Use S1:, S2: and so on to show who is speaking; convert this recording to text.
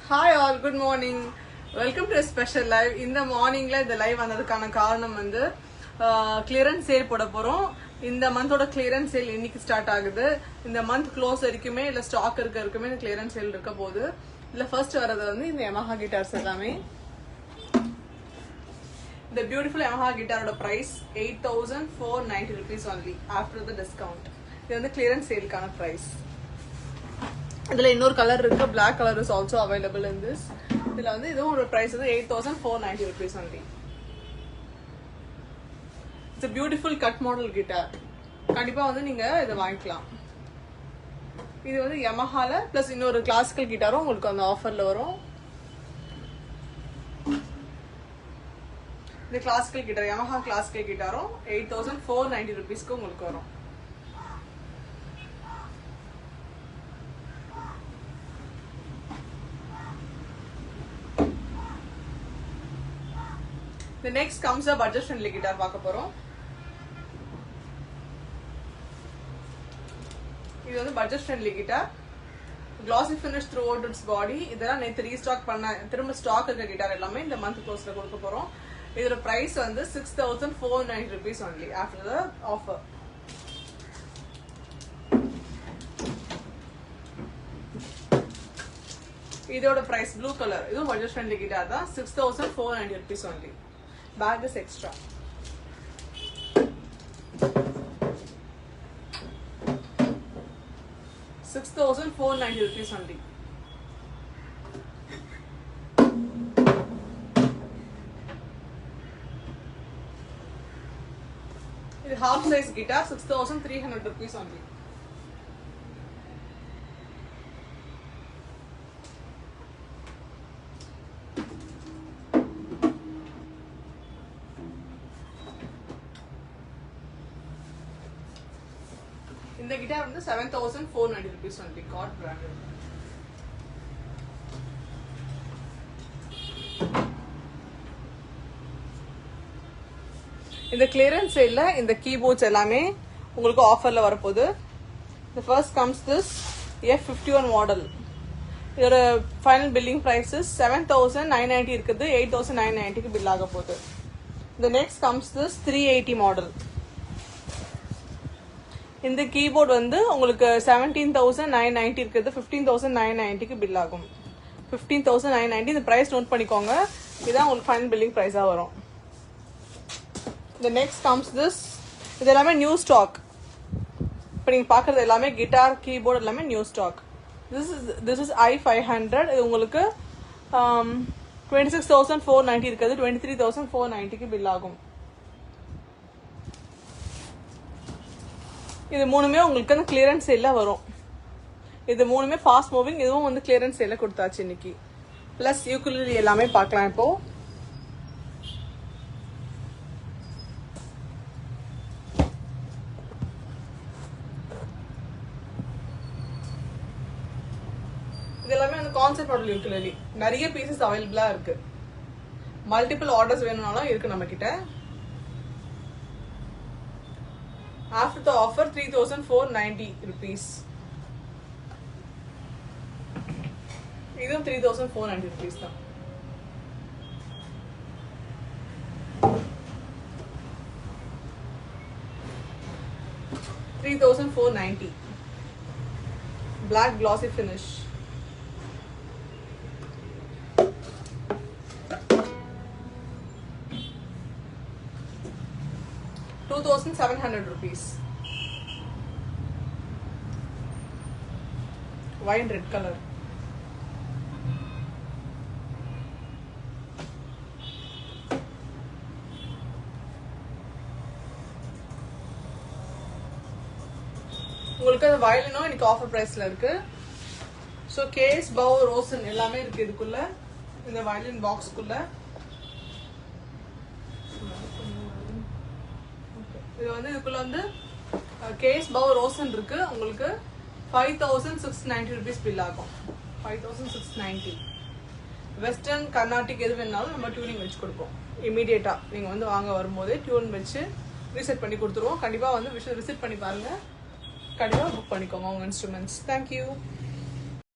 S1: Hi all, good morning. Welcome to a special live. இந்த மார்னிங்ல இந்த லைவ் வந்ததுக்கான காரணம் வந்து கிளியரன்ஸ் சேல் போட போறோம். இந்த மந்தோட கிளியரன்ஸ் சேல் இன்னைக்கு ஸ்டார்ட் ஆகுது. இந்த மந்த் க்ளோஸ் வரைக்குமே இல்ல ஸ்டாக் இருக்குமே இந்த கிளியரன்ஸ் சேல் இருக்க போகுது. இதுல ஃபர்ஸ்ட் வரது வந்து இந்த Yamaha guitars எல்லாமே. இந்த பியூட்டிஃபுல் Yamaha guitar-ஓட price 8490 rupees only after the discount. இது வந்து கிளியரன்ஸ் சேலுக்கான பிரைஸ். இதுல இன்னொரு கலர் இருக்கு, black color is also available in this. இதுல வந்து இதுவும் ஒரு பிரைஸ் வந்து 8490 rupees only. It's a beautiful cut model guitar. கண்டிப்பா வந்து நீங்க இத வாங்கிக்கலாம். இது வந்து Yamahaல பிளஸ் இன்னொரு கிளாசிக்கல் கிட்டாரும் உங்களுக்கு அந்த ஆஃபர்ல வரும். இந்த கிளாசிக்கல் கிட்டார் Yamaha கிளாசிக்கல் கிட்டாரும் 8490 rupeesக்கு உங்களுக்கு வரும். The next comes a budget friendly guitar பார்க்க போறோம். இது வந்து budget friendly guitar. Glossy finish throughout its body. இதெல்லாம் நேத்து ரீஸ்டாக் பண்ண திரும்ப ஸ்டாக் இருக்க கிட்டார் எல்லாமே இந்த மந்த் க்ளோஸ்ல கொடுக்க போறோம். இதோட பிரைஸ் வந்து 6490 rupees only after the offer. இதோட பிரைஸ் ப்ளூ கலர். இதுவும் budget friendly guitar தான் 6490 rupees only. Bag is extra. ₹6,490 only. This half size guitar ₹6,300 only. இந்த கிட்டார் வந்து 7490 rupees only, God branded. இந்த கிளியரன்ஸ் சேல்ல இந்த கீபோர்ட்ஸ் எல்லாமே உங்களுக்கு ஆஃபர்ல வரப்போகுது. The first comes this F51 model. இதோட ஃபைனல் பில்லிங் பிரைஸ் 7990 இருக்குது, 8990க்கு பில் ஆக போகுது. The next comes this 380 model. இந்த கீபோர்ட் வந்து உங்களுக்கு 17,990 இருக்குது, 15,990க்கு பில் ஆகும். 15,990 இந்த பிரைஸ் நோட் பண்ணிக்கோங்க. இதுதான் உங்களுக்கு ஃபைனல் பில்லிங் பிரைஸா வரும். The next comes this. இது எல்லாமே நியூ ஸ்டாக். இப்போ நீங்க பாக்குறது எல்லாமே கிட்டார் கீபோர்ட் எல்லாமே new stock. This is i500. இது உங்களுக்கு 26,490 இருக்குது, 23,490க்கு பில் ஆகும். இது மூணுமே உங்களுக்கு அந்த கிளியரன்ஸ் சேல்ல வரும். இது மூணுமே ஃபாஸ்ட் மூவிங். இதுவும் வந்து கிளியரன்ஸ் சேல்ல கொடுத்தாச்சு இன்னைக்கு. பிளஸ் யூகுலிலி எல்லாமே பார்க்கலாம். இப்போ இது எல்லாமே வந்து கான்செப்ட் மாடல் யூகுலிலி. நிறைய பீசஸ் அவைலபிளா இருக்கு. மல்டிபிள் ஆர்டர்ஸ் வேணும்னாலும் இருக்கு நம்ம கிட்ட. After the offer 3,490 rupees. இதுவும் 3,490 rupees தான். $3,490. Black glossy finish. ₹2,700. Wine red color. உங்களுக்கு அந்த வயலினும் இன்னைக்கு ஆஃபர் பிரைஸ்ல இருக்கு. ஸோ கேஸ் பவ் ரோசன் எல்லாமே இருக்கு இதுக்குள்ள, இந்த வயலின் பாக்ஸ்க்குள்ள. இது வந்து இதுக்குள்ள வந்து கேஸ் பவ் ரோசன் இருக்கு. உங்களுக்கு 5,690 rupees பில் ஆகும். 5,690. வெஸ்டர்ன் கர்நாடிக் எது வேணாலும் நம்ம டியூனிங் வச்சு கொடுப்போம். இமீடியட்டா நீங்க வந்து வாங்க வரும்போதே டியூன் வச்சு ரீசெட் பண்ணி கொடுத்துருவோம். கண்டிப்பா வந்து விசிட் பண்ணி பாருங்க. கண்டிப்பா புக் பண்ணிக்கோங்க உங்க இன்ஸ்ட்ருமெண்ட்ஸ். தேங்க்யூ.